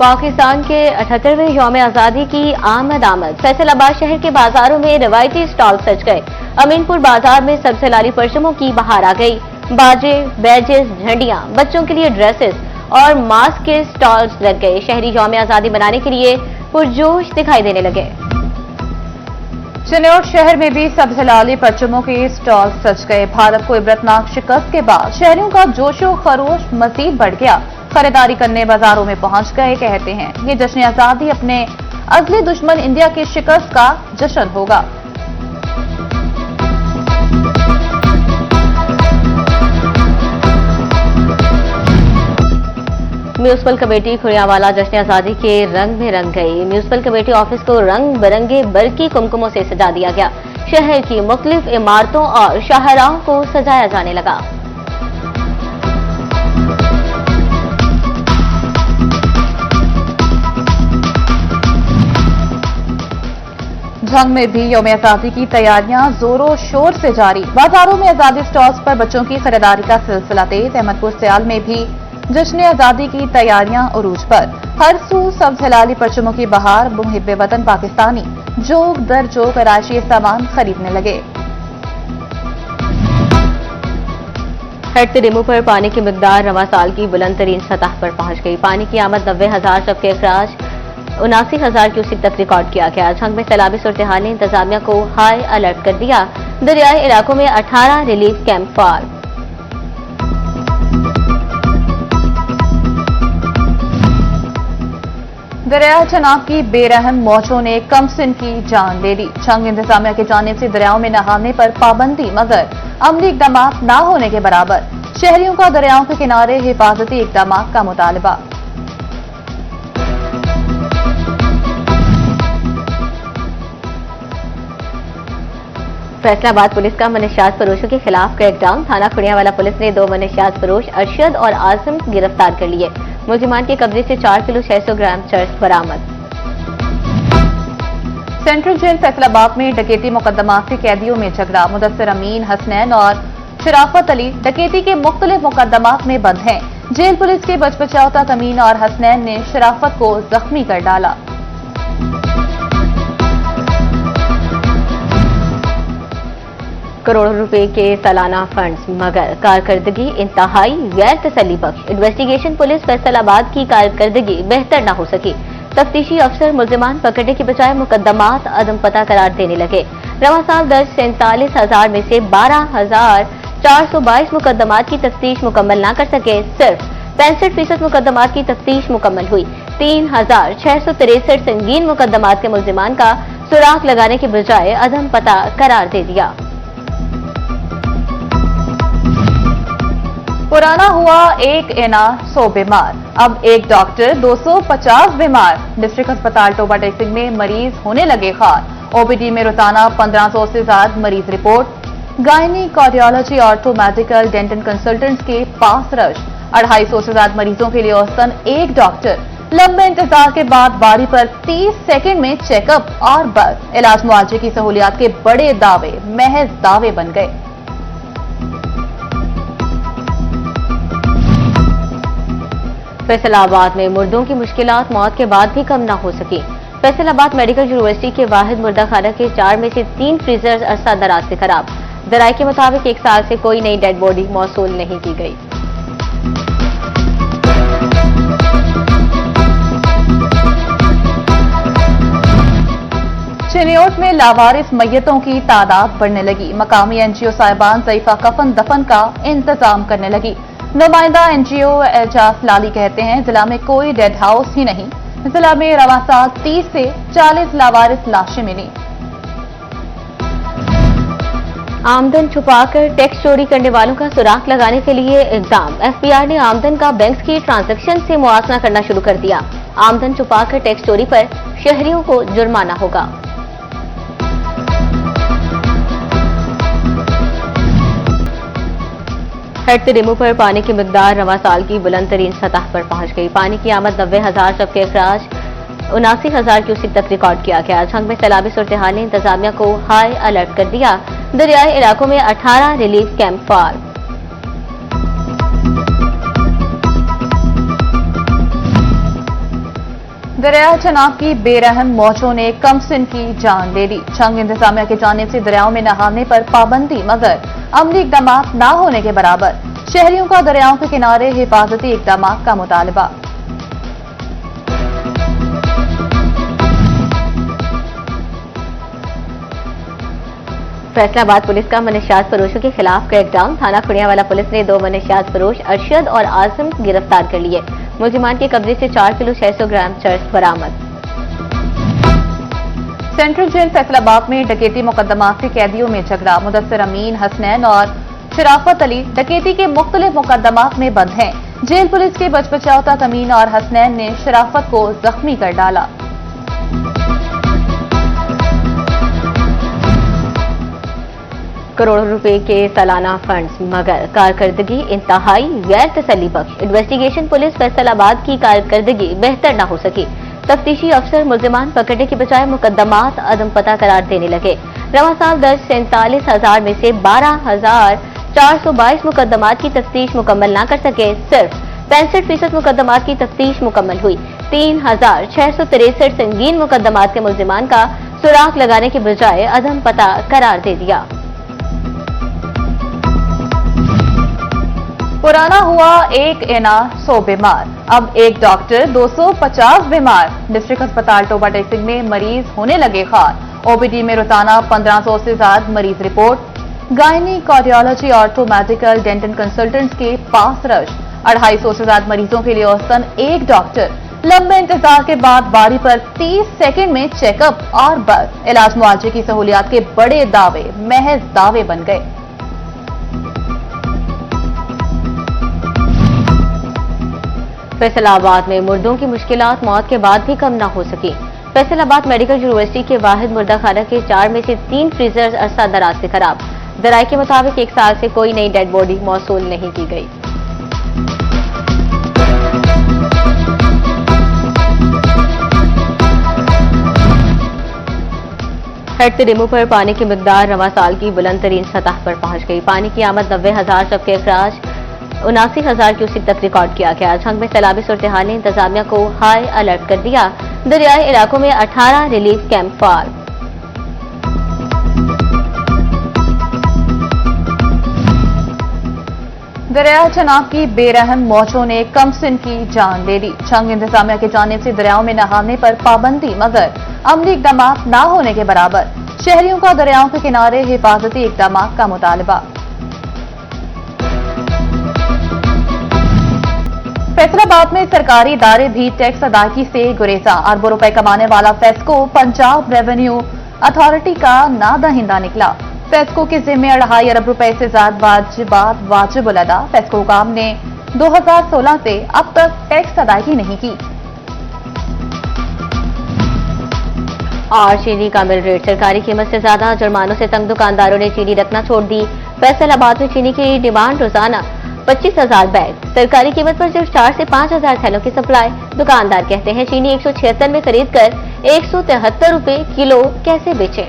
पाकिस्तान के 78वें यौम आजादी की आमद फैसलाबाद शहर के बाजारों में रवायती स्टॉल सज गए। अमीनपुर बाजार में सबसे लाली परचमों की बहार आ गई। बाजे, बैजेस, झंडियां, बच्चों के लिए ड्रेसेस और मास्क के स्टॉल्स लग गए। शहरी यौम आजादी मनाने के लिए पुरजोश दिखाई देने लगे। चिन्नौर शहर में भी सबसे लाली परचमों के स्टॉल सज गए। भारत को इबरतनाक शिकस्त के बाद शहरियों का जोशो खरोश मजीद बढ़ गया। खरीदारी करने बाजारों में पहुंच गए। कहते हैं ये जश्न आजादी अपने अगले दुश्मन इंडिया की शिकस्त का जश्न होगा। म्यूनिसिपल कमेटी खुड़ियावाला जश्न आजादी के रंग में रंग गई। म्यूनिसिपल कमेटी ऑफिस को रंग बिरंगे बरकी कुमकुमों से सजा दिया गया। शहर की मुख्तलिफ इमारतों और शाहराहों को सजाया जाने लगा। झंग में भी यौम आजादी की तैयारियां जोरों शोर से जारी। बाजारों में आजादी स्टॉल्स पर बच्चों की खरीदारी का सिलसिला तेज। अहमदपुर सियाल में भी जश्न आजादी की तैयारियां उरूज पर। हर सू सबसे लाली परचमों की बहार। मुहिब्बे वतन पाकिस्तानी जोक दर जोक आराइशी सामान खरीदने लगे। हटते डेमो पर पानी की मिकदार रवा साल की बुलंद तरीन सतह पर पहुंच गई। पानी की आमद 90,000 जबकि अखराज 79,000 क्यूसेक तक रिकॉर्ड किया गया। झंग में सैलाबी सूरत हाल ने इंतजामिया को हाई अलर्ट कर दिया। दरियाई इलाकों में 18 रिलीफ कैंप फाल। दरिया चनाब की बेरहम मौजों ने कमसिन की जान ले ली। झंग इंतजामिया की जानिब से दरियाओं में नहाने पर पाबंदी, मगर अमली इकदाम न होने के बराबर। शहरियों का दरियाओं के किनारे हिफाजती इकदाम का मुतालबा। फैसलाबाद पुलिस का मनशियात फरोशों के खिलाफ क्रैकडाउन। थाना खुड़ियावाला पुलिस ने 2 मनशियात फरोश अरशद और आसिम गिरफ्तार कर लिए। मुलजिमान के कब्जे से 4 किलो 600 ग्राम चरस बरामद। सेंट्रल जेल फैसलाबाद में डकैती मुकदमात से कैदियों में झगड़ा। मुदस्सिर अमीन, हसनैन और शराफत अली डकैती के मुख्तलिफ मुकदमात में बंद हैं। जेल पुलिस के बचबचाओ तक अमीन और हसनैन ने शराफत को जख्मी कर डाला। करोड़ों रुपए के सालाना फंड्स, मगर कारकर्दगी इंतहाई गैर तसल्ली बख्श। इन्वेस्टिगेशन पुलिस फैसलाबाद की कारकर्दगी बेहतर न हो सकी। तफ्तीशी अफसर मुलजिमान पकड़ने की बजाय मुकदमात अदम पता करार देने लगे। रवा साल दर्ज 47,000 में से 12,422 मुकदमात की तफ्तीश मुकम्मल न कर सके। सिर्फ 65% मुकदमात की तफ्तीश मुकम्मल हुई। 3,663 संगीन मुकदमात के मुलजिमान का सुराग लगाने के बजाय अदम पता करार दे दिया। पुराना हुआ एक इना 100 बीमार, अब एक डॉक्टर 250 बीमार। डिस्ट्रिक्ट अस्पताल टोबा ड्रेसिंग में मरीज होने लगे खार। ओपीडी में रोजाना 1500 से ज्यादा मरीज report. Gynae, cardiology, ortho, medical, dental consultants के पास रश। 250 से ज्यादा मरीजों के लिए औसतन एक डॉक्टर। लंबे इंतजार के बाद बारी पर 30 सेकंड में चेकअप और बस। इलाज मुआवजे की सहूलियात के बड़े दावे महज दावे बन गए। फैसलाबाद में मुर्दों की मुश्किलात मौत के बाद भी कम न हो सकी। फैसलाबाद मेडिकल यूनिवर्सिटी के वाहिद मुर्दा खाना के 4 में से 3 फ्रीजर अरसा दराज से खराब। दराई के मुताबिक 1 साल से कोई नई डेड बॉडी मौसूल नहीं की गई। चिन्नौर में लावारिस मैयतों की तादाद बढ़ने लगी। मकामी एनजीओ साहिबान ज़ईफा कफन दफन का इंतजाम करने लगी। नुमाइंदा एनजीओ एजाज लाली कहते हैं जिला में कोई डेड हाउस ही नहीं। जिला में रवा साल 30 से 40 लावारिस लाशें मिली। आमदन छुपाकर टैक्स चोरी करने वालों का सुराग लगाने के लिए इल्जाम। एफबीआई ने आमदन का बैंक की ट्रांजैक्शन से मुआवजा करना शुरू कर दिया। आमदन छुपाकर टैक्स चोरी पर शहरियों को जुर्माना होगा। हटते डेमो पर पानी की मिकदार रवा साल की बुलंद तरीन सतह पर पहुंच गई। पानी की आमद 90,000 जबकि अखराज 79,000 क्यूसेक तक रिकॉर्ड किया गया। झंग में सैलाबी सूरत हाल ने इंतजामिया को हाई अलर्ट कर दिया। दरियाई इलाकों में 18 रिलीफ कैंप फाल। दरिया चनाब की बेरहम मौजों ने कमसिन की जान ले ली। जंग इंतजामिया की जानिब से दरियाओं में नहाने पर पाबंदी, मगर अमली इकदाम न होने के बराबर। शहरियों का दरियाओं के किनारे हिफाजती इकदाम का मुतालबा। फैसलाबाद पुलिस का मनशियात फरोशों के खिलाफ क्रैकडाउन। थाना खुड़ियावाला पुलिस ने 2 मनशियात फरोश अरशद और आजम गिरफ्तार कर लिए। मुलजिमान के कब्जे से 4 किलो 600 ग्राम चरस बरामद। सेंट्रल जेल फैसलाबाद में डकैती मुकदमा के कैदियों में झगड़ा। मुदस्सिर अमीन, हसनैन और शराफत अली डकैती के मुख्तलिफ मुकदमात में बंद हैं। जेल पुलिस के बचबचाव तक अमीन और हसनैन ने शराफत को जख्मी कर डाला। करोड़ों रुपए के सालाना फंड्स, मगर कारकर्दगी इंतहाई गैर तसल्ली बख्श। इन्वेस्टिगेशन पुलिस फैसलाबाद की कारकर्दगी बेहतर न हो सकी। तफ्तीशी अफसर मुल्जिमान पकड़ने के बजाय मुकदमात अदम पता करार देने लगे। रवां साल दर्ज 47,000 में से 12,422 मुकदमात की तफ्तीश मुकम्मल न कर सके। सिर्फ 65% मुकदमात की तफ्तीश मुकम्मल हुई। 3,663 संगीन मुकदमात के मुल्जिमान का सुराग लगाने के बजाय अदम पता करार दे दिया। पुराना हुआ एक एना 100 बीमार, अब एक डॉक्टर 250 बीमार। डिस्ट्रिक्ट अस्पताल टोबा ड्रेसिंग में मरीज होने लगे खार। ओपीडी में रोजाना 1500 से ज्यादा मरीज report. Gynae, cardiology, ortho, medical, dental consultants के पास रश। 250 से ज्यादा मरीजों के लिए औसतन एक डॉक्टर। लंबे इंतजार के बाद बारी पर 30 सेकंड में चेकअप और बस। इलाज मुआवजे की सहूलियात के बड़े दावे महज दावे बन गए। फैसलाबाद में मुर्दों की मुश्किलात मौत के बाद भी कम न हो सकी। फैसलाबाद मेडिकल यूनिवर्सिटी के वाहिद मुर्दा खाना के 4 में से 3 फ्रीजर अरसा दराज से खराब। जराये के मुताबिक 1 साल से कोई नई डेड बॉडी मौसूल नहीं की गई। हेड से डेमो पर पानी की मिकदार रवां साल की बुलंद तरीन सतह पर पहुंच गई। पानी की आमद 90,000 जबकि अखराज 79,000 क्यूसेक तक रिकॉर्ड किया गया। झंग में सैलाबी सूरत हाल ने इंतजामिया को हाई अलर्ट कर दिया। दरियाई इलाकों में 18 रिलीफ कैंप फाल। दरिया चनाब की बेरहम मौजों ने कमसिन की जान ले ली। जंग इंतजामिया की जानिब से दरियाओं में नहाने पर पाबंदी, मगर अमली इकदाम न होने के बराबर। शहरियों का दरियाओं के किनारे हिफाजती इकदाम का मुतालबा। फैसलाबाद में सरकारी इदारे भी टैक्स अदायगी से गुरेजा। अरबों रुपए कमाने वाला फेस्को पंजाब रेवेन्यू अथॉरिटी का नादहिंदा निकला। फेस्को के जिम्मे 2.5 अरब रुपए से ज्यादा वाजिब अदा। फेस्को हुकाम ने 2016 से अब तक टैक्स अदायगी नहीं की। और चीनी का मिल रेट, सरकारी कीमत से ज्यादा जुर्मानों से तंग दुकानदारों ने चीनी रखना छोड़ दी। फैसलाबाद में चीनी की डिमांड रोजाना 25,000 बैग, सरकारी कीमत पर सिर्फ 4 से 5,000 थैलों की सप्लाई। दुकानदार कहते हैं चीनी 176 में खरीद कर 173 रुपए किलो कैसे बेचें।